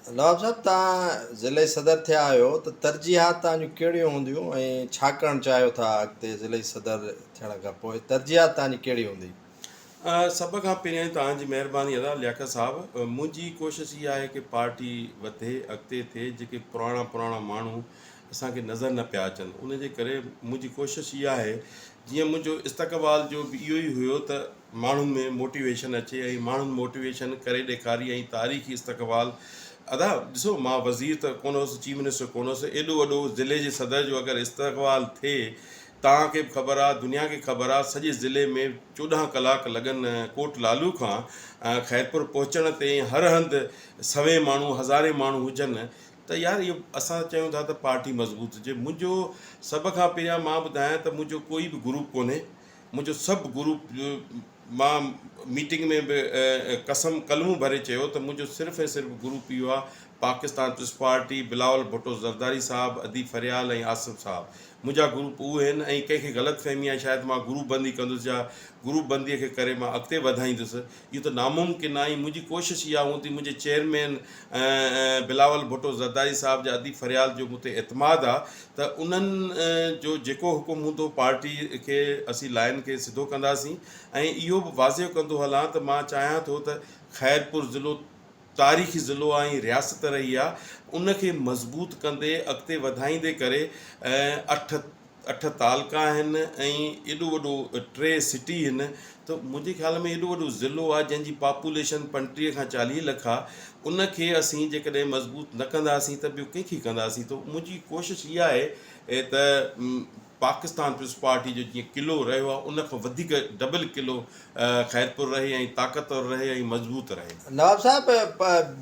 नवाब साहब, तव्हां ज़िले सदर थिया आहियो त तरजीहात तव्हांजूं कहिड़ियूं हूंदियूं ऐं छा करणु चाहियो था अॻिते ज़िले सदर थियण खां पोइ तरजीहात तव्हांजी कहिड़ी हूंदी? सभ खां पहिरियों तव्हांजी महिरबानी अदा लियाकत साहब, मुंहिंजी कोशिशि इहा आहे की पार्टी वधे अॻिते थिए। जेके पुराणा माण्हू असांखे नज़र न पिया अचनि, उन जे करे मुंहिंजी कोशिशि इहा आहे जीअं मुंहिंजो इस्तक़बाल जो बि इहो ई हुयो त माण्हुनि में मोटिवेशन अचे ऐं माण्हुनि मोटिवेशन करे ॾेखारी ऐं तारीख़ी इस्तक़बाल। अदा ॾिसो, मां वज़ीर त कोन हुउसि, चीफ मिनिस्टर कोन हुउसि, एॾो वॾो ज़िले जे सदर जो अगरि इस्तक़बाल थिए, तव्हांखे बि ख़बर आहे, दुनिया खे ख़बर आहे, सॼे ज़िले में 14 कलाक लॻनि कोट लालू खां ख़ैरपुर पहुचण ते हर हंधि 100 माण्हू 1000 माण्हू हुजनि, त यार इहो असां चयूं था त पार्टी मज़बूत हुजे। मुंहिंजो सभ खां पहिरियां मां ॿुधायां त मुंहिंजो कोई बि ग्रुप कोन्हे। मुंहिंजो सभु ग्रुप, मां मीटिंग में बि कसम कलमूं भरे चयो त मुंहिंजो सिर्फ़ु ऐं सिर्फ़ु ग्रुप इहो आहे, पाकिस्तान पीपल्स पार्टी, बिलावल भुट्टो ज़रदारी साहब, अदी फरियाल ऐं आसिफ साहब, मुंहिंजा ग्रुप उहे आहिनि। ऐं कंहिंखे ग़लतफ़हमी आहे शायदि मां ग्रुप बंदी कंदुसि या ग्रुप बंदीअ खे करे मां अॻिते वधाईंदुसि, इहो त नामुमकिन आहे। मुंहिंजी कोशिशि इहा हूंदी, मुंहिंजे चेयरमैन बिलावल भुट्टो ज़रदारी साहब जा अदी फरियाल जो मूं ते एतमाद आहे त उन्हनि जो जेको हुकुम हूंदो पार्टी खे असीं लाइन खे सिधो कंदासीं। ऐं इहो बि वाज़िह कंदो हलां त मां चाहियां थो त ख़ैरपुर ज़िलो तारीख़ी ज़िलो आहे ऐं रियासत रही आहे, उनखे मज़बूत कंदे अॻिते वधाईंदे करे अठ तालका आहिनि ऐं एॾो वॾो 3 सिटी आहिनि। त मुंहिंजे ख़्याल में एॾो वॾो ज़िलो आहे जंहिंजी पॉपुलेशन 35 खां 40 लख आहे, उनखे असीं जेकॾहिं मज़बूत न कंदासीं त ॿियो कंहिंखे कंदासीं। त मुंहिंजी कोशिशि इहा आहे त पाकिस्तान पीपल्स पार्टी जो जीअं क़िलो रहियो आहे, उनखां वधीक डबल क़िलो ख़ैरपुर रहे ऐं ताक़तवर रहे ऐं मज़बूत रहे। नवाब साहब,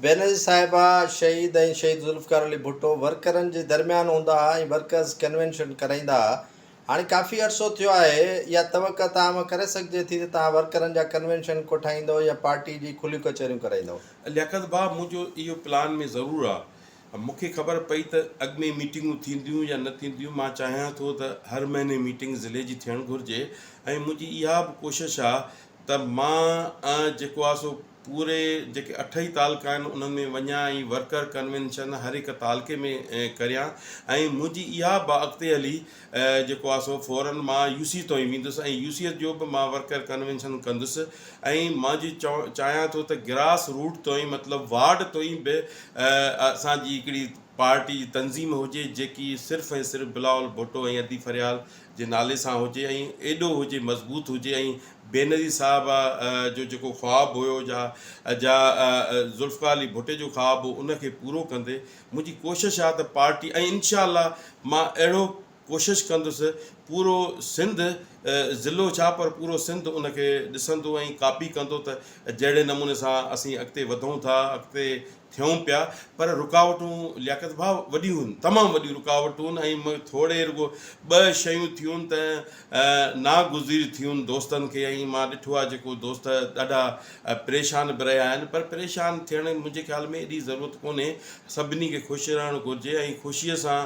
बेनज़ीर साहिबा शहीद ऐं शहीद ज़ुल्फ़िकार अली भुट्टो वर्करनि जे दरमियान हूंदा हुआ ऐं वर्कर्स कन्वेंशन कराईंदा हुआ। हाणे काफ़ी अरसो थियो आहे, या तवक़ा तव्हां मां करे सघिजे थी त तव्हां वर्करनि जा कन्वेंशन कोठाईंदव या पार्टी जी खुलियूं कचहरियूं कराईंदव? लियाकत भाउ, मुंहिंजो इहो प्लान में ज़रूरु आहे। मूंखे ख़बर पई त अॻु में मीटिंगूं थींदियूं या न थींदियूं। मां चाहियां थो त हर महीने मीटिंग ज़िले जी थियणु घुरिजे। ऐं मुंहिंजी इहा बि कोशिशि आहे त मां जेको आहे सो पूरे जेके 8 ई तालका आहिनि उन्हनि में वञा ऐं वर्कर कन्वेंशन हर हिकु तालके में करियां। ऐं मुंहिंजी इहा बि अॻिते हली जेको आहे सो फौरन मां यूसी ताईं वेंदुसि ऐं यूसीअ जो बि मां वर्कर कन्वेंशन कंदुसि। ऐं मां चाहियां थो त ग्रास रूट ताईं, मतिलबु वार्ड ताईं बि असांजी हिकिड़ी पार्टी जी तंज़ीम हुजे जेकी सिर्फ़ु ऐं सिर्फ़ु बिलावल भुट्टो ऐं अदी फरियाल जे नाले सां हुजे ऐं एॾो हुजे, मज़बूत हुजे। ऐं बेनज़ीर साहब जो जेको ख़्वाबु हुयो जा ज़ुल्फ़िकार अली भुट्टे जो ख़्वाबु हो, उनखे पूरो कंदे मुंहिंजी कोशिशि आहे त पार्टी, ऐं इनशा मां अहिड़ो कोशिशि कंदुसि पूरो सिंध, ज़िलो छा पर पूरो सिंध उनखे ॾिसंदो ऐं कापी कंदो त जहिड़े नमूने सां असीं अॻिते वधूं था, अॻिते थियूं पिया। पर रुकावटूं लियाकत भाउ वॾियूं आहिनि, तमामु वॾियूं रुकावटूं आहिनि। ऐं थोरे रुगो 2 शयूं थियूं त नागुज़ीर थियूं दोस्तनि खे। ऐं मां ॾिठो आहे जेको दोस्त ॾाढा परेशान बि रहिया आहिनि, पर परेशान थियण मुंहिंजे ख़्याल में एॾी ज़रूरत कोन्हे। सभिनी खे ख़ुशि रहणु घुरिजे ऐं ख़ुशीअ सां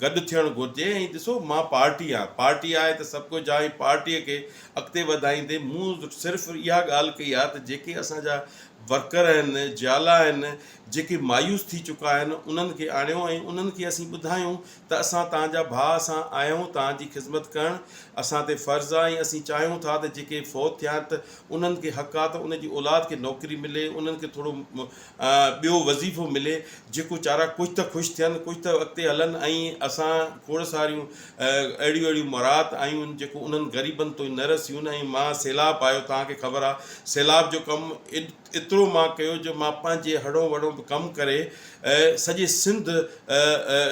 गॾु थियणु घुरिजे। ऐं ॾिसो, मां पार्टी आहे त सभु कुझु आहे। पार्टीअ खे अॻिते वधाईंदे मूं सिर्फ़ु इहा ॻाल्हि कई आहे त जेके असांजा वर्कर आहिनि, जाला आहिनि, जेके मायूस थी चुका आहिनि, उन्हनि खे आणियो ऐं उन्हनि खे असीं ॿुधायूं त असां तव्हांजा भाउ, असां आया आहियूं तव्हांजी ख़िदमत करणु, असां ते फ़र्ज़ु आहे। ऐं असीं चाहियूं था त जेके फ़ौत थिया त उन्हनि खे हक़ आहे त उनजी औलाद खे नौकिरी मिले, उन्हनि खे थोरो ॿियो वज़ीफ़ो मिले, जेको चारा कुझु त ख़ुशि थियनि, कुझु त अॻिते हलनि। ऐं असां खोड़ सारियूं अहिड़ियूं मुराद आयूं आहिनि जेको उन्हनि ग़रीबनि ताईं न रसियूं आहिनि। ऐं मां सैलाब आयो, तव्हांखे ख़बर आहे, सैलाब जो कमु एतिरो मां कयो जो मां पंहिंजे हड़ो वड़ो बि कमु करे सॼे सिंध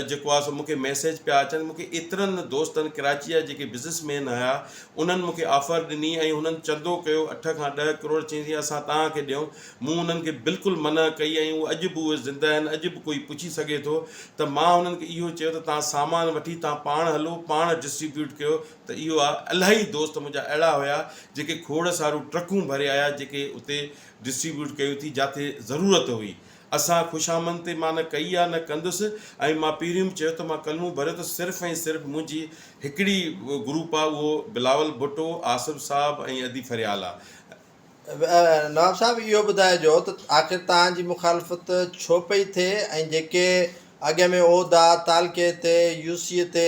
जेको आहे सो मूंखे मैसेज पिया अचनि। मूंखे एतिरनि दोस्तनि कराची जा जेके बिज़नेसमैन हुया, उन्हनि मूंखे ऑफर ॾिनी ऐं हुननि चंदो कयो 8 खां 10 करोड़, चईंदी असां तव्हांखे ॾियूं। मूं उन्हनि खे बिल्कुलु मना कई ऐं उहे अॼु बि उहे ज़िंदा आहिनि। अॼु बि कोई पुछी सघे थो त मां उन्हनि खे इहो चयो त तव्हां सामान वठी तव्हां पाण हलो, पाण डिस्ट्रीब्यूट कयो। त इहो आहे। इलाही दोस्त मुंहिंजा अहिड़ा हुया जेके खोड़ सारियूं ट्रकूं भरे आया, जेके उते डिस्ट्रीब्यूट कयूं थी जिते ज़रूरत हुई। असां ख़ुशामद ते मां न कई आहे, न कंदुसि। ऐं मां पहिरियों चयो त मां कलमूं भरियो त सिर्फ़ु ऐं सिर्फ़ु मुंहिंजी हिकिड़ी ग्रुप आहे, उहो बिलावल भुट्टो, आसिफ साहब ऐं अदी फरियाल आहे। नवाब साहब इहो ॿुधाइजो त आख़िर तव्हांजी मुखालफ़त छो पई थिए ऐं जेके अॻे में उहिदा तालके ते यूसीअ ते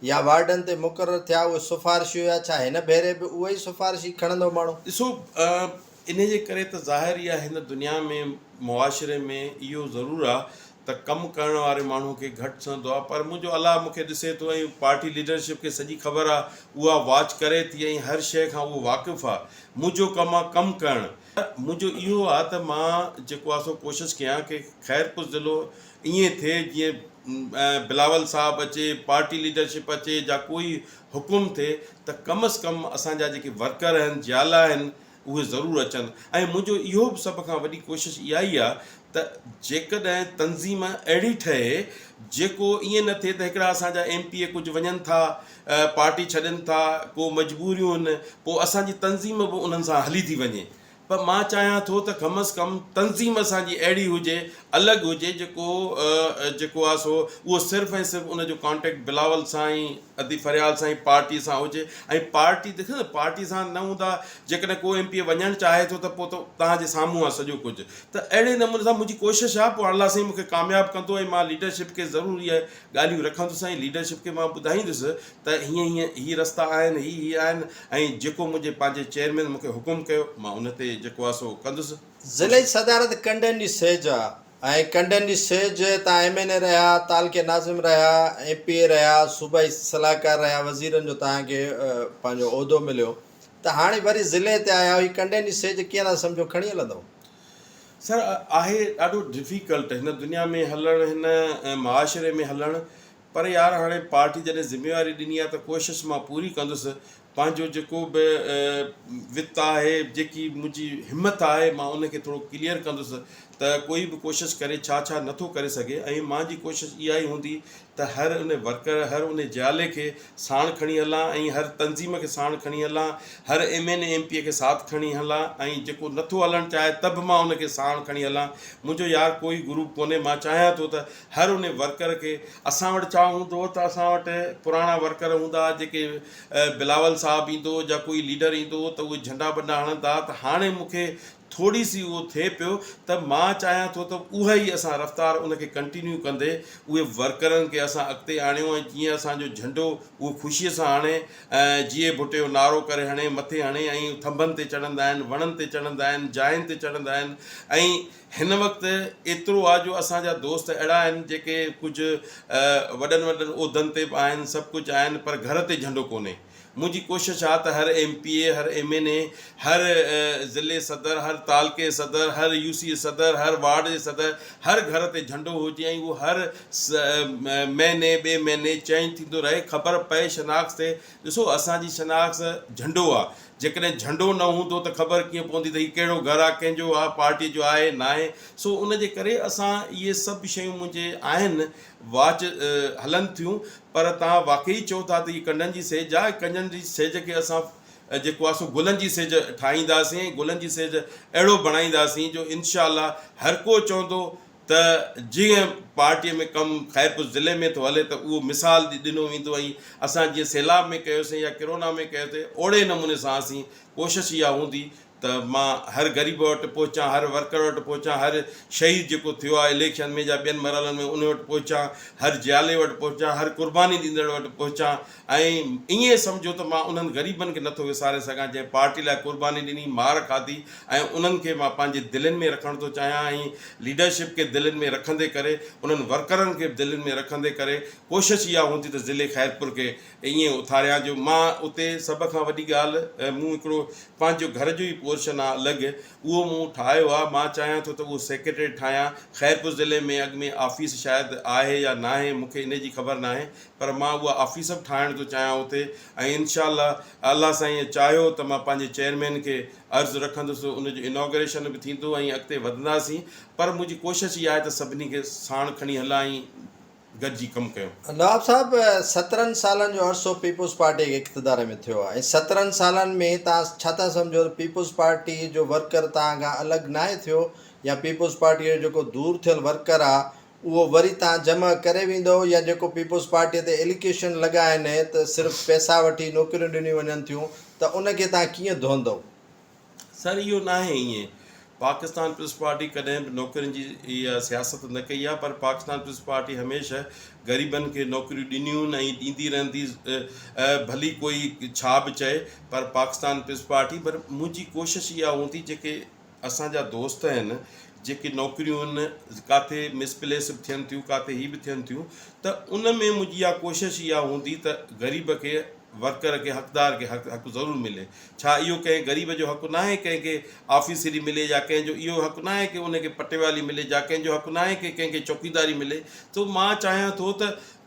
या वार्डन ते मुक़ररु थिया उहे सिफ़ारिशूं या छा हिन भेरे बि उहे ई सिफ़ारिशी खणंदो माण्हू? ॾिसो, इन जे करे त ज़ाहिर ई आहे हिन दुनिया में मुआशिरे में इहो ज़रूरु आहे त कमु करण वारे माण्हू खे घटि सहंदो आहे, पर मुंहिंजो अलाह मूंखे ॾिसे थो ऐं पार्टी लीडरशिप खे सॼी ख़बर आहे, उहा वॉच करे थी ऐं हर शइ खां उहो वाक़ुफ़ु आहे। मुंहिंजो कमु आहे कमु करणु। मुंहिंजो इहो आहे त मां जेको आहे सो कोशिशि कयां कि ख़ैरपुर ज़िलो ईअं थिए जीअं बिलावल साहब अचे, पार्टी लीडरशिप अचे, या कोई हुकुम थिए त कम अज़ कम असांजा जेके वर्कर आहिनि, जाला आहिनि, उहे ज़रूरु अचनि। ऐं मुंहिंजो इहो बि सभ खां वॾी कोशिशि इहा ई आहे त जेकॾहिं तंज़ीम अहिड़ी ठहे जेको ईअं न थिए त हिकिड़ा असांजा MP कुझु वञनि था, पार्टी छॾनि था, को मजबूरियूं आहिनि, पोइ असांजी तंज़ीम बि उन्हनि सां हली थी वञे। पर मां चाहियां थो त कम अज़ कम तंज़ीम असांजी अहिड़ी हुजे, अलॻि हुजे, जेको आहे सो उहो सिर्फ़ु ऐं सिर्फ़ु उनजो कॉन्टेक्ट बिलावल सां ई, अदी फरियाल सां ई पार्टी सां हुजे। ऐं पार्टी ॾिस न, पार्टी सां न हूंदा, जेकॾहिं को MP वञणु चाहे थो त पोइ त तव्हांजे साम्हूं आहे सॼो कुझु। त अहिड़े नमूने सां मुंहिंजी कोशिशि आहे, पोइ अलाह साईं मूंखे कामयाबु कंदो ऐं मां लीडरशिप खे ज़रूरु इहे ॻाल्हियूं रखंदुसि ऐं लीडरशिप खे मां ॿुधाईंदुसि त हीअं हीअं हीअ रस्ता आहिनि, हीअ आहिनि, ऐं जेको मुंहिंजे पंहिंजे चेयरमैन मूंखे हुकुम कयो मां उन ते जेको आहे सो कंदुसि। ज़िले जी सदारत कंडनि जी सेज आहे ऐं कंडनि जी सेज तव्हां MNA रहिया, तालके नाज़िम रहिया, MPA रहिया, सूबाई सलाहकार रहिया, वज़ीरनि जो तव्हांखे पंहिंजो उहिदो मिलियो, त हाणे वरी ज़िले ते आया हीअ कंडनि जी सेज कीअं था सम्झो खणी हलंदव? सर, आहे ॾाढो डिफ़िकल्ट हिन दुनिया में हलणु, हिन मुआशिरे में हलणु। पर यार हाणे पार्टी जॾहिं ज़िम्मेवारी ॾिनी आहे त कोशिशि मां पूरी कंदुसि। पंहिंजो जेको बि वित आहे, जेकी मुंहिंजी हिमत आहे, मां उनखे थोरो क्लियर कंदुसि त कोई बि कोशिशि करे छा छा नथो करे सघे। ऐं मुंहिंजी कोशिशि इहा ई हूंदी त हर उन वर्कर, हर उन जाले खे साण खणी हलां ऐं हर तंज़ीम खे साण खणी हलां, हर MNA MP खे साथ खणी हलां, ऐं जेको नथो हलणु चाहे त बि मां उनखे साण खणी हलां। मुंहिंजो यार कोई ग्रुप कोन्हे। मां चाहियां थो त हर उन वर्कर खे, असां वटि छा हूंदो त असां वटि पुराणा वर्कर हूंदा जेके बिलावल साहब ईंदो या कोई लीडर ईंदो त उहे झंडा बंडा हणंदा। त हाणे मूंखे थोरी सी उहो थिए पियो त मां चाहियां थो त उहा ई असां रफ़्तार उनखे कंटिन्यू कंदे उहे वर्करनि खे असां अॻिते आणियूं ऐं जीअं असांजो झंडो उहो ख़ुशीअ सां हाणे, जीअं भुटे जो नारो करे हणे, मथे हणे, ऐं थंभनि ते चढ़ंदा आहिनि, वणनि ते चढ़ंदा आहिनि, जाइनि ते चढ़ंदा आहिनि। ऐं हिन वक़्तु एतिरो आहे जो असांजा दोस्त अहिड़ा आहिनि जेके कुझु वॾनि वॾनि उहिदनि ते बि आहिनि, सभु कुझु आहिनि, पर घर ते झंडो कोन्हे। मुंहिंजी कोशिशि आहे त हर MPA, हर MNA, हर ज़िले सदर, हर तालके सदर, हर UC सदर, हर वार्ड जे सदर, हर घर ते झंडो हुजे ऐं उहो हर महीने ॿिए महीने चेंज थींदो रहे, ख़बर पए शनाख़्त ते। ॾिसो, असांजी शनाख़्त झंडो आहे। जेकॾहिं झंडो न हूंदो त ख़बर कीअं पवंदी त हीउ कहिड़ो घरु आहे, कंहिंजो आहे, पार्टी जो आहे न आहे। सो उन जे करे असां इहे सभु शयूं मुंहिंजे आहिनि, वाच हलनि थियूं। पर तव्हां वाक़ई चओ था त हीअ कंडनि जी सेज आहे। कंडनि जी सेज खे असां जेको आहे सो गुलनि जी सेज ठाहींदासीं, गुलनि जी सेज अहिड़ो बणाईंदासीं जो इनशा हर को चवंदो त जीअं पार्टीअ में कमु ख़ैरपुर ज़िले में थो हले त उहो मिसाल ॾिनो वेंदो। ऐं असां जीअं सैलाब में कयोसीं या किरोना में कयोसीं, ओड़े नमूने सां असीं कोशिशि इहा हूंदी त मां हर ग़रीब वटि पहुचां, हर वर्कर वटि पहुचां, हर शहीद जेको थियो आहे इलेक्शन में या ॿियनि मरहलनि में उन वटि पहुचां, हर जाले वटि पहुचां, हर क़ुर्बानी ॾींदड़ वटि पहुचां। ऐं ईअं सम्झो त मां उन्हनि ग़रीबनि खे नथो विसारे सघां जंहिं पार्टी लाइ क़ुर्बानी ॾिनी, मार खाधी, ऐं उन्हनि खे मां पंहिंजे दिलनि में रखणु थो चाहियां। ऐं लीडरशिप खे दिलनि में रखंदे करे, उन्हनि वर्करनि खे दिलनि में रखंदे करे कोशिशि इहा हूंदी त ज़िले ख़ैरपुर खे ईअं उथारियां जो मां उते सभ खां वॾी ॻाल्हि, मूं हिकिड़ो पंहिंजो घर जो ई पोर्शन आहे अलॻि, उहो मूं ठाहियो आहे। मां चाहियां थो त उहो सेक्रेटरी ठाहियां। ख़ैरपुर ज़िले में अॻु में ऑफ़िस शायदि आहे या न आहे, मूंखे इन जी ख़बर न आहे, पर मां उहा ऑफ़िस बि ठाहिणु थो चाहियां उते। ऐं इनशा अलाह साईं चाहियो त मां पंहिंजे चेयरमैन खे अर्ज़ु रखंदुसि, उनजो इनॉग्रेशन बि थींदो ऐं अॻिते वधंदासीं। पर मुंहिंजी कोशिशि इहा आहे त सभिनी खे साण खणी हलां ऐं गॾिजी कमु कयूं। नवाब साहब, 17 सालनि जो अरसो पीपुल्स पार्टी खे इक़्तिदार में थियो आहे ऐं 17 सालनि में तव्हां छा था सम्झो त पीपुल्स पार्टी जो वर्कर तव्हां खां अलॻि न आहे थियो, या पीपुल्स पार्टीअ जो जेको दूरि थियल वर्कर आहे उहो वरी तव्हां जमा करे वेंदो, या जेको पीपुल्स पार्टीअ ते एलिगेशन लॻा आहिनि त सिर्फ़ु पैसा वठी नौकरियूं ॾिनियूं वञनि थियूं, त उनखे तव्हां कीअं धोंदव? सर इहो न आहे ईअं। पाकिस्तान पीपल्स पार्टी कॾहिं बि नौकरियुनि जी इहा सियासत न कई आहे, पर पाकिस्तान पीपल्स पार्टी हमेशह ग़रीबनि खे नौकरियूं ॾिनियूं आहिनि ऐं ॾींदी रहंदी, भली कोई छा बि चए, पर पाकिस्तान पीपल्स पार्टी। पर मुंहिंजी कोशिशि इहा हूंदी, जेके असांजा दोस्त आहिनि जेके नौकरियूं आहिनि, किथे मिसप्लेस बि थियनि थियूं, किथे हीअ बि थियनि थियूं, त उन में मुंहिंजी इहा कोशिशि इहा हूंदी त ग़रीब खे, वर्कर खे, हक़दार खे हक़ु ज़रूरु मिले। छा इहो कंहिं ग़रीब जो हक़ु न आहे कंहिंखे ऑफिसरी मिले, या कंहिंजो इहो हक़ु न आहे की उनखे पटेवाली मिले, या कंहिंजो हक़ु न आहे की कंहिंखे चौकीदारी मिले। त मां चाहियां थो त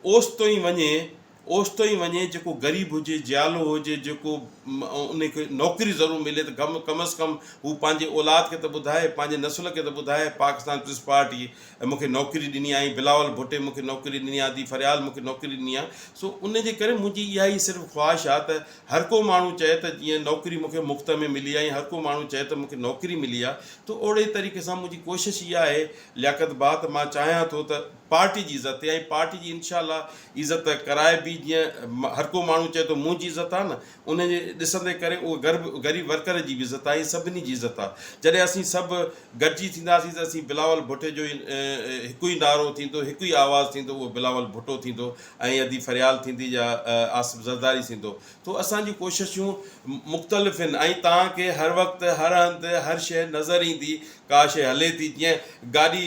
ओसितो ई वञे जेको ग़रीब हुजे, जियालो हुजे, जेको उनखे नौकरी ज़रूरु मिले, त कम अज़ कम हू पंहिंजे औलाद खे त ॿुधाए, पंहिंजे नसुल खे त ॿुधाए पाकिस्तान पीपल्स पार्टी मूंखे नौकरी ॾिनी आहे, बिलावल भुट्टे मूंखे नौकरी ॾिनी आहे, दी फरियाल मूंखे नौकरी ॾिनी आहे। सो उन जे करे मुंहिंजी इहा ई सिर्फ़ु ख़्वाहिश आहे त हर को माण्हू चए त जीअं नौकरी मूंखे मुफ़्त में मिली आहे, हर को माण्हू चए त मूंखे नौकरी मिली आहे। त ओड़े तरीक़े सां मुंहिंजी कोशिशि इहा आहे लियाकत बात, मां चाहियां थो त पार्टी जी इज़त ऐं पार्टी जी इंशाअल्लाह इज़त कराए बि, जीअं हर को माण्हू चए थो मुंहिंजी इज़त आहे न, उन जे ॾिसंदे करे उहो ग़रीब वर्कर जी बि इज़त आहे, सभिनी जी इज़त आहे। जॾहिं असीं सभु गॾिजी थींदासीं त असीं बिलावल भुट्टे जो हिकु ई नारो थींदो, हिकु ई आवाज़ु थींदो, उहो बिलावल भुट्टो थींदो, ऐं अदी फरियाल थींदी या आसिफ़ ज़रदारी थींदो। तो असांजी कोशिशूं मुख़्तलिफ़ आहिनि, ऐं तव्हांखे हर वक़्तु, हर हंधि, हर शइ नज़र ईंदी, का शइ हले थी। जीअं गाॾी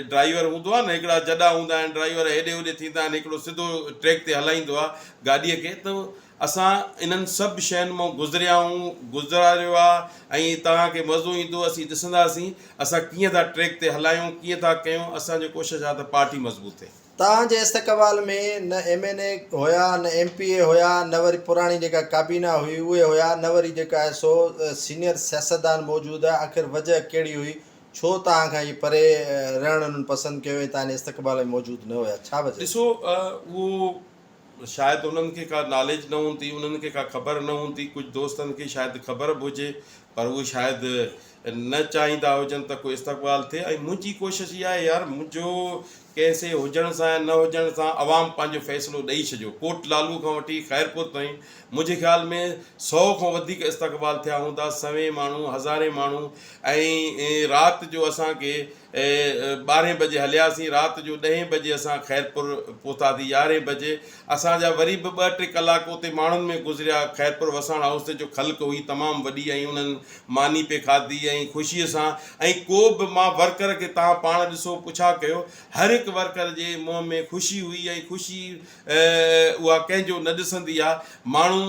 ड्राइवर हूंदो आहे न, हिकिड़ा जॾा हूंदा आहिनि ड्राइवर, हेॾे होॾे थींदा आहिनि, हिकिड़ो सिधो ट्रैक ते हलाईंदो आहे गाॾीअ खे। त असां इन्हनि सभु शयुनि मां गुज़ारियो आहे, ऐं तव्हांखे मज़ो ईंदो। असीं ॾिसंदासीं असां कीअं था ट्रैक ते हलायूं, कीअं था कयूं। असांजी कोशिशि आहे त पार्टी मज़बूत थिए। तव्हांजे इस्तक़बाल में न MNA हुया, न MPA हुया, न वरी पुराणी जेका काबीना हुई उहे हुया, न वरी जेका आहे सो सीनियर सियासतदान मौजूदु आहे। आख़िर वजह कहिड़ी हुई, छो तव्हां खां इहे परे रहण उन्हनि पसंदि कयो ऐं तव्हांजे इस्तक़बाल में मौजूदु न हुया, छा वजह? ॾिसो, उहो शायदि उन्हनि खे का नॉलेज न हूंदी, उन्हनि खे का ख़बर न हूंदी। कुझु दोस्तनि खे शायदि ख़बर बि हुजे, पर उहे शायदि न चाहींदा हुजनि त कोई इस्तक़बाल थिए। ऐं मुंहिंजी कोशिशि इहा आहे, यार मुंहिंजो कंहिंसे हुजण सां या न हुजण सां अवाम पंहिंजो फ़ैसिलो ॾेई छॾियो। कोट लालू खां वठी ख़ैरपुर ताईं मुंहिंजे ख़्याल में 100 खां वधीक इस्तक़बाल थिया हूंदा, 100 माण्हू, 1000 माण्हू। ऐं राति जो असांखे 12 बजे हलियासीं, राति जो 10 बजे असां ख़ैरपुर पहुतासीं, 11 बजे असांजा वरी बि 2-3 कलाक उते माण्हुनि में गुज़रिया। ख़ैरपुर वसण हाउस ते जो ख़ल्क हुई तमामु वॾी, ऐं उन्हनि मानी पे खाधी ऐं ख़ुशीअ सां। ऐं को बि मां वर्कर खे, तव्हां पाण ॾिसो, पुछा कयो, हर हिकु वर्कर जे मुंहं में ख़ुशी हुई, ऐं ख़ुशी उहा कंहिंजो न ॾिसंदी आहे। माण्हू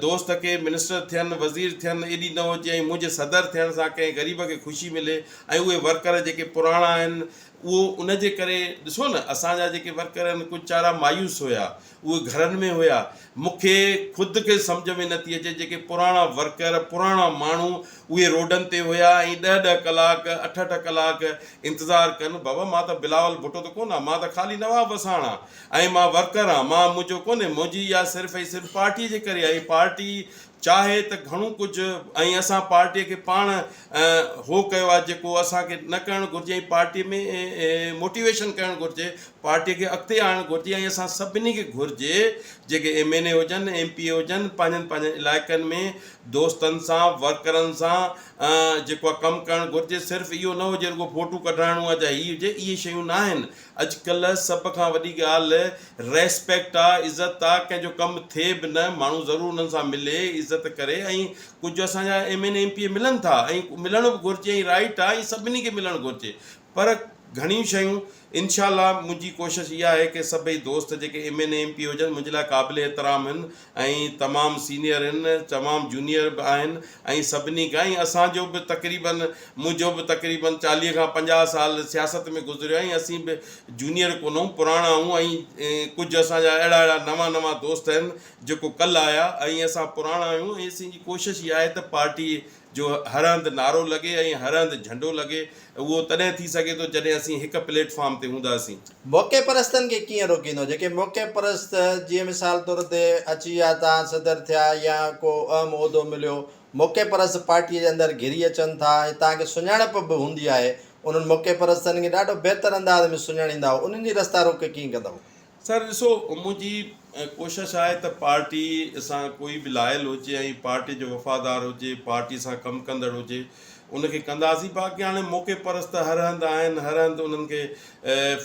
दोस्त खे मिनिस्टर थियनि, वज़ीर थियनि, एॾी न हुजे, ऐं मुंहिंजे सदर थियण सां कंहिं ग़रीब खे ख़ुशी मिले। ऐं उहे वर्कर जेके पुराणा आहिनि, उहो उन जे करे ॾिसो न, असांजा जेके वर्कर आहिनि कुझु चारा मायूस हुया, उहे घरनि में हुया। मूंखे ख़ुदि खे सम्झ में नथी अचे, जेके पुराणा वर्कर, पुराणा माण्हू उहे रोडनि ते हुया, ऐं 10-10 कलाक, 8-8 कलाक इंतज़ारु कनि। बाबा, मां त बिलावल भुट्टो त कोन आहियां, मां त ख़ाली नवाब वसाण आहियां, ऐं मां वर्कर आहियां। मुंहिंजो कोन्हे, मुंहिंजी इहा सिर्फ़ु ऐं सिर्फ़ु पार्टीअ जे करे आहे। पार्टी चाहे त घणो कुझु, ऐं असां पार्टीअ खे पाण हो कयो आहे जेको असांखे न करणु घुरिजे, ऐं पार्टीअ में मोटिवेशन करणु घुरिजे, पार्टीअ खे अॻिते आणणु घुरिजे। ऐं असां सभिनी खे घुरिजे, जेके MNA हुजनि, MPA हुजनि, पंहिंजनि इलाइक़नि में दोस्तनि सां, वर्करनि सां जेको आहे कमु करणु घुरिजे। सिर्फ़ु इहो न हुजे रुॻो फ़ोटू कढाइणो आहे या हीअ हुजे, इहे शयूं न आहिनि। अॼुकल्ह सभ खां वॾी ॻाल्हि रेस्पेक्ट आहे, इज़त आहे। कंहिंजो कमु थिए बि न, माण्हू ज़रूरु उन्हनि सां मिले, इज़त करे। ऐं कुझु असांजा MNA MPA मिलनि था, ऐं मिलणु बि घुरिजे, ऐं राइट आहे, ऐं सभिनी खे मिलणु घुरिजे। पर घणियूं शयूं इंशाअल्लाह मुंहिंजी कोशिशि इहा आहे की सभई दोस्त जेके MNA MPA हुजनि, मुंहिंजे लाइ क़ाबिल एतिराम आहिनि, ऐं तमामु सीनियर आहिनि, तमामु जूनियर बि आहिनि, ऐं सभिनी खां। ऐं असांजो बि तक़रीबन, मुंहिंजो बि तक़रीबन 40 खां 50 साल सियासत में गुज़रियो आहे, ऐं असीं बि जूनियर कोन आहियूं, पुराणा आहियूं। ऐं कुझु असांजा अहिड़ा नवां दोस्त आहिनि जेको कल्ह आया, ऐं असां पुराणा आहियूं। ऐं असांजी कोशिशि इहा आहे त पार्टी जो हर हंधि नारो लॻे, ऐं हर हंधि झंडो लॻे। उहो तॾहिं थी सघे थो जॾहिं असीं हिकु प्लेटफॉर्म ते हूंदासीं। मौक़े परस्तनि खे कीअं रोकींदो? जेके मौक़े परस्त, जीअं मिसाल तौर ते अची विया, तव्हां सदर थिया या को अहम उहिदो मिलियो, मौक़े परस्त पार्टीअ जे अंदरि घिरी अचनि था, ऐं तव्हांखे सुञाणप बि हूंदी आहे, उन्हनि मौक़े परस्तनि खे ॾाढो बहितर अंदाज़ में सुञाणींदा, उन्हनि जी रस्ता रोके कीअं कंदव? सर ॾिसो मुंहिंजी कोशिशि आहे त पार्टी सां कोई बि लायल हुजे ऐं पार्टी जो वफ़ादार हुजे, पार्टी सां कमु कंदड़ हुजे, उनखे कंदासीं। बाक़ी हाणे मौक़े परस त हर हंधि आहिनि, हर हंधि उन्हनि खे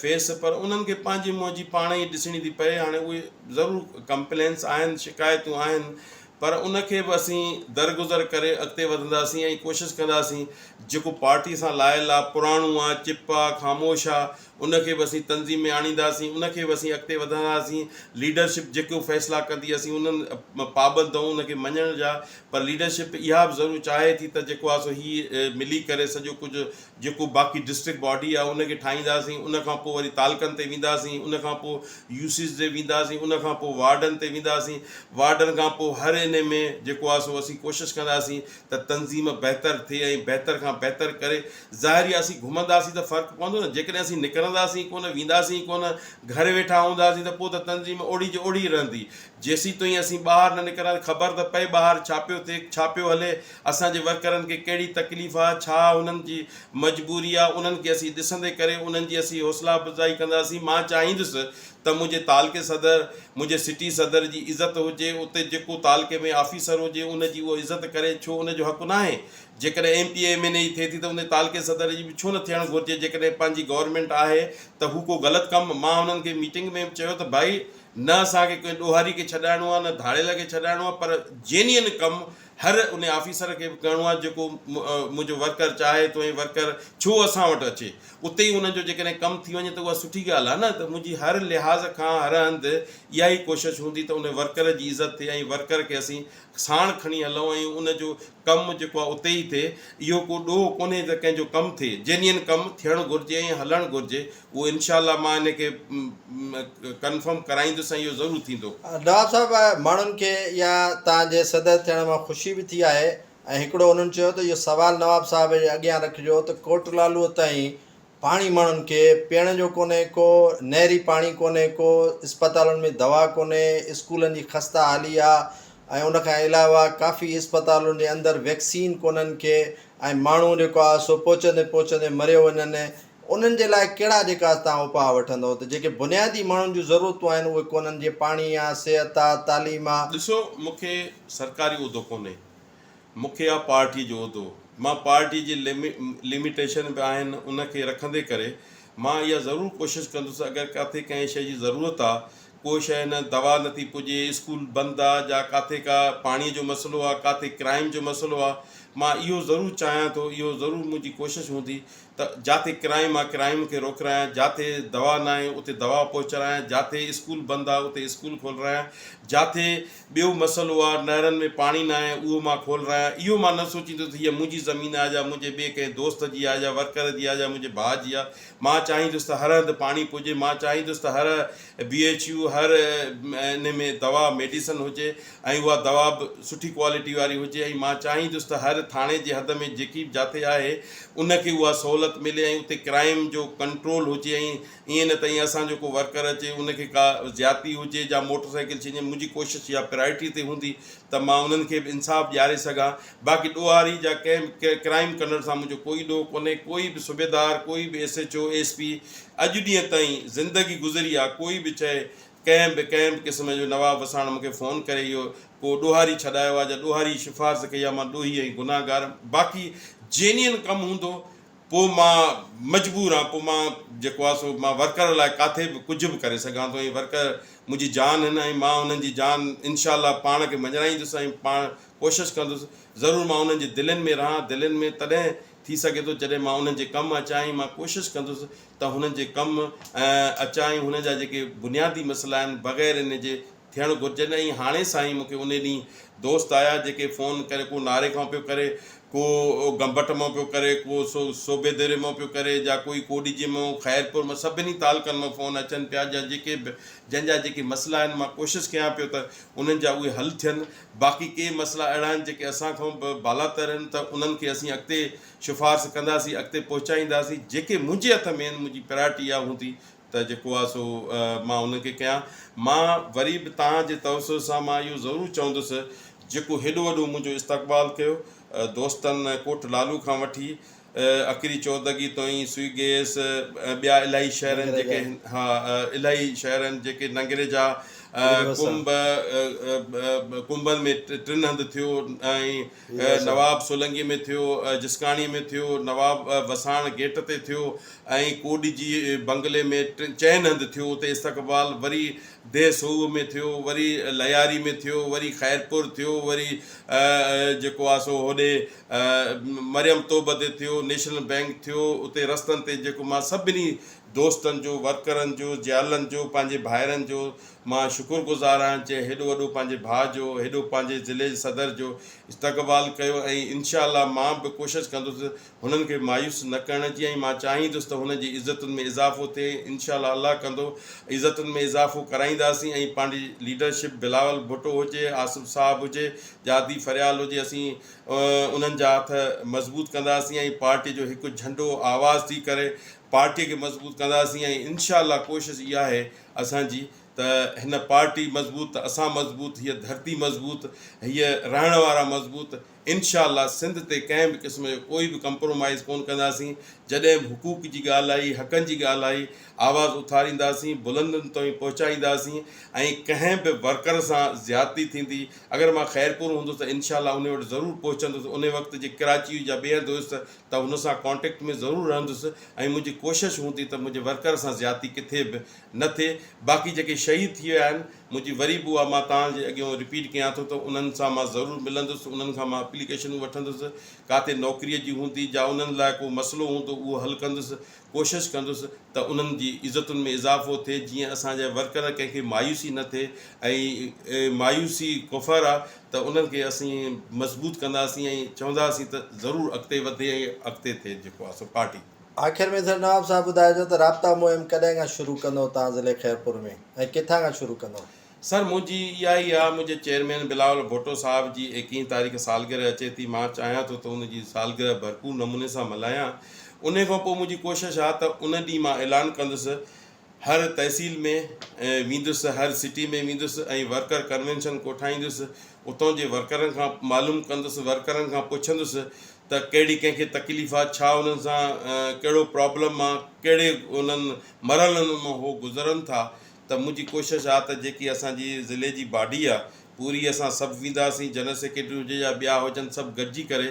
फेस, पर उन्हनि खे पंहिंजी मुंहिंजी पाण ई ॾिसणी थी पए। हाणे उहे ज़रूरु कंप्लेंट्स आहिनि, शिकायतूं आहिनि, पर उनखे बि असीं दरगुज़र करे अॻिते वधंदासीं ऐं कोशिशि कंदासीं जेको पार्टी सां लायल आहे, पुराणो आहे, चिप आहे, ख़ामोश आहे, उनखे बि असीं तनज़ीम में आणींदासीं, उनखे बि असीं अॻिते वधंदासीं। लीडरशिप जेको फ़ैसिला कंदी असीं उन्हनि पाबंद ऐं उनखे मञण जा, पर लीडरशिप इहा बि ज़रूरु चाहे थी त जेको आहे सो हीअ मिली करे सॼो कुझु जेको बाक़ी डिस्ट्रिक्ट बॉडी आहे उनखे ठाहींदासीं। उनखां पोइ वरी तालकनि ते वेंदासीं, उनखां पोइ यूसीस ते वेंदासीं, उनखां पोइ वार्डनि ते वेंदासीं, वार्डनि खां पोइ हर इन में जेको आहे सो असीं कोशिशि कंदासीं त तनज़ीम बहितर थिए ऐं बहितर खां बहितर करे। ज़ाहिर आहे असीं घुमंदासीं त फ़र्क़ु पवंदो न, जेकॾहिं असीं निकिरंदासीं कोन, वेंदासीं कोन, घर वेठा हूंदासीं त पोइ त तनज़ीम ओड़ी जो ओड़ी रहंदी। जेसीं ताईं असीं ॿाहिरि न निकिरंदा, ख़बर त पए ॿाहिरि छा पियो थिए, छा पियो हले, असांजे वर्करनि खे कहिड़ी तकलीफ़ आहे, छा उन्हनि जी मजबूरी आहे, उन्हनि खे असीं ॾिसंदे करे उन्हनि जी असीं हौसला अफ़ज़ाई कंदासीं। मां चाहींदुसि त मुंहिंजे तालके सदर, मुंहिंजे सिटी सदर जी इज़त हुजे, उते जेको तालके में ऑफिसर हुजे उनजी उहो इज़त करे, छो उनजो हक़ु न आहे। जेकॾहिं MP MNA जी थिए थी त उन तालके सदर जी बि छो न थियणु घुरिजे। जेकॾहिं पंहिंजी गवर्नमेंट आहे त हू को ग़लति कमु, मां हुननि खे मीटिंग में चयो त भाई न असांखे कोई ॾोहारी खे छॾाइणो आहे, न धाड़ेल खे छॾाइणो आहे, पर जेन्युइन कमु हर उन ऑफिसर खे बि करिणो आहे जेको मुंहिंजो वर्कर चाहे थो। ऐं वर्कर छो असां वटि अचे, उते ई उनजो जेकॾहिं कमु थी वञे त उहा सुठी ॻाल्हि आहे न। त मुंहिंजी हर लिहाज़ खां हर हंधि इहा ई कोशिशि हूंदी त उन वर्कर जी इज़त थिए ऐं वर्कर खे असीं साण खणी हलूं ऐं उनजो कमु जेको आहे उते ई थिए। इहो को ॾोह कोन्हे त कंहिंजो कमु थिए, जेन्युइन कमु थियणु घुरिजे ऐं हलणु घुरिजे। उहो इनशा मां इनखे कंफर्म कराईंदुसि ऐं इहो ज़रूरु थींदो। नवाब साहिबु, माण्हुनि खे या तव्हांजे सदर थियण मां ख़ुशी बि थी आहे, ऐं हिकिड़ो उन्हनि चयो त इहो सुवालु नवाब साहिब जे अॻियां रखिजो त कोटलालूअ ताईं पाणी माण्हुनि खे पीअण जो कोन्हे को, नहरी पाणी कोन्हे को, इस्पतालुनि में दवा कोन्हे, स्कूलनि जी खस्ता हाली आहे, ऐं उनखां अलावा काफ़ी इस्पतालुनि जे अंदरि वैक्सीन कोन्हनि के, ऐं माण्हू जेको आहे सो पहुचंदे पहुचंदे मरियो वञनि। उन्हनि जे लाइ कहिड़ा जेका तव्हां उपाउ वठंदव त जेके बुनियादी माण्हुनि जूं ज़रूरतूं आहिनि उहे कोन्हनि, जीअं पाणी आहे, सिहत आहे, तालीम आहे? ॾिसो, मूंखे सरकारी उहिदो कोन्हे, मूंखे आहे पार्टी जो उहिदो। मां पार्टी जी लिमिटेशन बि आहिनि, उनखे रखंदे करे मां इहा ज़रूरु कोशिशि कंदुसि अगरि किथे कंहिं शइ जी ज़रूरत आहे, को शइ न दवा नथी पुॼे, स्कूल बंदि आहे, या किथे का पाणीअ जो मसइलो आहे, किथे क्राइम जो मसइलो आहे, मां इहो ज़रूरु चाहियां थो, इहो ज़रूरु मुंहिंजी कोशिशि हूंदी त जिते क्राइम आहे क्राइम खे रोकरायां, जिते दवा न आहे उते दवा पहुचायां, जिते स्कूल बंदि आहे उते स्कूल खोलरायां, जिते ॿियो मसइलो आहे नहरनि में पाणी न आहे उहो मां खोलरायां। इहो मां न सोचींदुसि त हीअ मुंहिंजी ज़मीन आहे, या मुंहिंजे ॿिए कंहिं दोस्त जी आहे, या वर्कर जी आहे, या मुंहिंजे भाउ जी आहे। मां चाहींदुसि त हर हंधि पाणी पुॼे, मां चाहींदुसि त हर BHU हर इन में दवा मेडिसन हुजे ऐं उहा दवा बि सुठी क्वालिटी वारी हुजे। ऐं मां चाहींदुसि त हर थाणे जे हद में जेकी बि जिते आहे उनखे उहा सहूलियत मिले ऐं उते क्राइम जो कंट्रोल हुजे। ऐं ईअं न त ईअं असांजो को वर्कर अचे उनखे का ज़्यादती हुजे या मोटरसाइकिल छीने, मुंहिंजी कोशिशि इहा प्रायोरिटी ते हूंदी त मां उन्हनि खे बि इंसाफ़ु ॾियारे सघां। बाक़ी ॾोहारी जा कंहिं क्राइम करण सां मुंहिंजो कोई ॾोह कोन्हे। कोई बि सूबेदार, कोई बि SHO SP अॼु ॾींहं ताईं ज़िंदगी गुज़री आहे, कोई बि चए कंहिं बि क़िस्म जो नवाब वसाण मूंखे फ़ोन करे इहो को ॾोहारी छॾायो आहे या ॾोहारी सिफ़ारिश कई आहे, मां ॾोही ऐं गुनाहगार। बाक़ी जेन्युइन कमु हूंदो पोइ मां मजबूर आहियां, पोइ मां जेको आहे सो मां वर्कर लाइ किथे बि कुझु बि करे सघां थो। ऐं वर्कर मुंहिंजी जान आहिनि ऐं मां उन्हनि जी जान इनशा पाण खे मञाईंदुसि ऐं पाण कोशिशि कंदुसि ज़रूरु मां उन्हनि जे दिलनि में रहां। दिलनि में तॾहिं थी सघे थो जॾहिं मां उन्हनि जे कमु अचां। ऐं मां कोशिशि कंदुसि त हुननि जे कमु अचां ऐं हुन जा जेके बुनियादी मसइला आहिनि बग़ैर इन जे थियणु घुरिजनि। ऐं हाणे साईं मूंखे उन ॾींहुं दोस्त आया जेके फ़ोन करे, को नारे खां पियो करे, को गंबट मां पियो करे, को सोबेदरे मां पियो करे, या कोई कोडीजे मां, ख़ैरपुर मां, सभिनी तालकनि मां फ़ोन अचनि पिया जा जेके जंहिंजा जेके मसइला आहिनि। मां कोशिशि कयां पियो त उन्हनि जा उहे हल थियनि। बाक़ी के मसइला अहिड़ा आहिनि जेके असांखां बि बालातर आहिनि त उन्हनि खे असीं अॻिते सिफ़ारिश कंदासीं, अॻिते पहुचाईंदासीं। जेके मुंहिंजे हथ में आहिनि, मुंहिंजी प्रायोरिटी इहा हूंदी त जेको आहे सो मां उनखे कयां। मां वरी बि तव्हांजे तवसुर सां मां इहो ज़रूरु चवंदुसि जेको हेॾो वॾो मुंहिंजो इस्तक़बाल कयो दोस्तनि कोट लालू खां वठी, अकरी चौदगी ताईं सुई गैस ॿिया इलाही शहर आहिनि जेके हा इलाही शहर आहिनि जेके नंगरे जा कुंभनि में 3 हंधि थियो ऐं नवाब सोलंगी में थियो जिसकाणी में थियो नवाब वसाण गेट ते थियो ऐं कोडी जी बंगले में 4 हंधि थियो उते इस्तक़बाल वरी देसूह में थियो वरी लयारी में थियो वरी ख़ैरपुर थियो वरी जेको आहे सो होॾे मरियम तोब ते थियो नेशनल बैंक थियो उते रस्तनि ते जेको मां सभिनी दोस्तनि जो वर्करनि जो ज़ालनि जो पंहिंजे भाइरनि जो मां शुक्रगुज़ार आहियां जे हेॾो वॾो पंहिंजे भाउ जो हेॾो पंहिंजे ज़िले सदर जो इस्तक़बाल कयो ऐं इनशा मां बि कोशिशि कंदुसि हुननि खे मायूस न करण जी ऐं मां चाहींदुसि त हुनजी इज़तुनि में इज़ाफ़ो थिए इनशा अलाह कंदो इज़तुनि में इज़ाफ़ो कराईंदासीं ऐं पंहिंजी लीडरशिप बिलावल भुट्टो हुजे आसिफ़ साहिबु हुजे जादी फरियाल हुजे असीं उन्हनि जा हथ मज़बूत कंदासीं ऐं पार्टी जो हिकु झंडो आवाज़ थी करे पार्टीअ खे मज़बूत कंदासीं ऐं इनशा कोशिशि इहा आहे असांजी त हिन पार्टी मज़बूत त असां मज़बूत हीअ धरती मज़बूत हीअ रहण वारा मज़बूत इनशा सिंध ते कंहिं बि क़िस्म जो कोई बि कंप्रोमाइज़ कोन कंदासीं जॾहिं बि हुकूक जी ॻाल्हि आई हक़नि जी ॻाल्हि आई आवाज़ उथारींदासीं बुलंदनि ताईं पहुचाईंदासीं ऐं कंहिं बि वर्कर सां ज़्यादती थींदी अगरि मां ख़ैरपुर हूंदुसि त इनशा उन वटि ज़रूरु पहुचंदुसि उन वक़्तु जे कराची जा ॿिए दोस्त त हुन सां कॉन्टेक्ट में ज़रूरु रहंदुसि ऐं मुंहिंजी कोशिशि हूंदी त मुंहिंजे वर्कर सां ज़्यादती किथे बि न थिए बाक़ी जेके शहीद थी विया आहिनि मुंहिंजी वरी बि उहा मां तव्हांजे अॻियां रिपीट कयां थो त उन्हनि सां मां ज़रूरु मिलंदुसि उन्हनि खां मां एप्लीकेशनूं वठंदुसि किथे नौकरीअ जी हूंदी जा उन्हनि लाइ को मसइलो हूंदो उहो हल कंदुसि कोशिशि कंदुसि त उन्हनि जी इज़तुनि में इज़ाफ़ो थिए जीअं असांजा वर्कर कंहिंखे मायूसी न थिए ऐं मायूसी कुफ़र आहे त उन्हनि खे असीं मज़बूत कंदासीं ऐं चवंदासीं त ज़रूरु अॻिते वधे ऐं अॻिते थिए जेको आहे सो पार्टी आख़िर में सर नवाब साहब ॿुधाइजो त राब्ता मुहिम कॾहिं खां शुरू कंदो तव्हां ज़िले ख़ैरपुर में ऐं किथां खां शुरू कंदो सर मुंहिंजी इहा ई आहे मुंहिंजे चेयरमैन बिलावल भुट्टो साहिब जी 21 तारीख़ सालगिरह अचे थी मां चाहियां थो त उनजी सालगिरह भरपूर नमूने सां मल्हायां उन खां पोइ मुंहिंजी कोशिशि आहे त उन ॾींहुं मां ऐलान कंदुसि हर तहसील में वेंदुसि हर सिटी में वेंदुसि ऐं वर्कर कन्वेंशन कोठाईंदुसि उतां जे वर्करनि खां मालूम कंदुसि वर्करनि खां पुछंदुसि त कहिड़ी कंहिंखे तकलीफ़ आहे छा उन्हनि सां कहिड़ो प्रॉब्लम आहे कहिड़े उन्हनि मरहलनि मां उहो गुज़रनि था त मुंहिंजी कोशिशि आहे त जेकी असांजी ज़िले जी बॉडी आहे पूरी असां सभु वेंदासीं जनरल सेक्रेटरी हुजे या ॿिया हुजनि सभु गॾिजी करे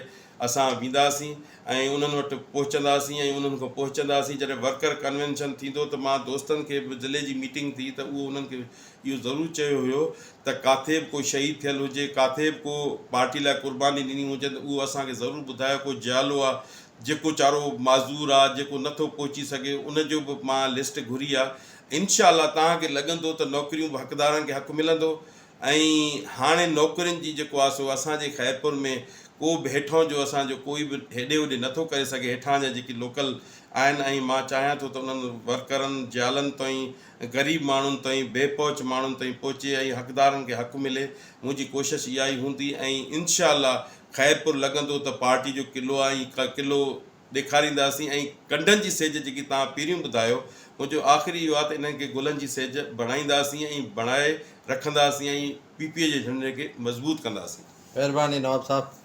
असां वेंदासीं ऐं उन्हनि वटि पहुचंदासीं ऐं उन्हनि खां पहुचंदासीं जॾहिं वर्कर कन्वेंशन थींदो त मां दोस्तनि खे बि ज़िले जी मीटिंग थी त उहो उन्हनि खे इहो ज़रूरु चयो हुयो त किथे बि कोई शहीद थियल हुजे किथे बि को पार्टी लाइ क़ुर्बानी ॾिनी हुजे त उहो असांखे ज़रूरु ॿुधायो को जियालो आहे जेको चारो माज़ूर आहे जेको नथो पहुची सघे उनजो बि मां लिस्ट घुरी आहे इनशा तव्हांखे लॻंदो त नौकरियूं बि हक़दारनि खे हक़ु मिलंदो ऐं हाणे नौकरियुनि जी जेको आहे सो असांजे ख़ैरपुर में को बि हेठां जो असांजो कोई बि हेॾे होॾे नथो करे सघे हेठां जा जेके लोकल आहिनि ऐं मां चाहियां थो त उन्हनि वर्करनि ज़ालनि ताईं ग़रीब माण्हुनि ताईं बेपहुच माण्हुनि ताईं पहुचे ऐं हक़दारनि खे हक़ु मिले मुंहिंजी कोशिशि इहा ई हूंदी ऐं इनशा ख़ैरपुर लॻंदो त पार्टी जो क़िलो आहे ऐं क़िलो ॾेखारींदासीं ऐं कंडनि जी सिज जेकी तव्हां पहिरियों ॿुधायो मुंहिंजो आख़िरी इहो आहे त इन्हनि खे गुलनि जी सिज बणाईंदासीं ऐं बणाए रखंदासीं ऐं PPA जे झंडे खे मज़बूत कंदासीं महिरबानी नवाब साहब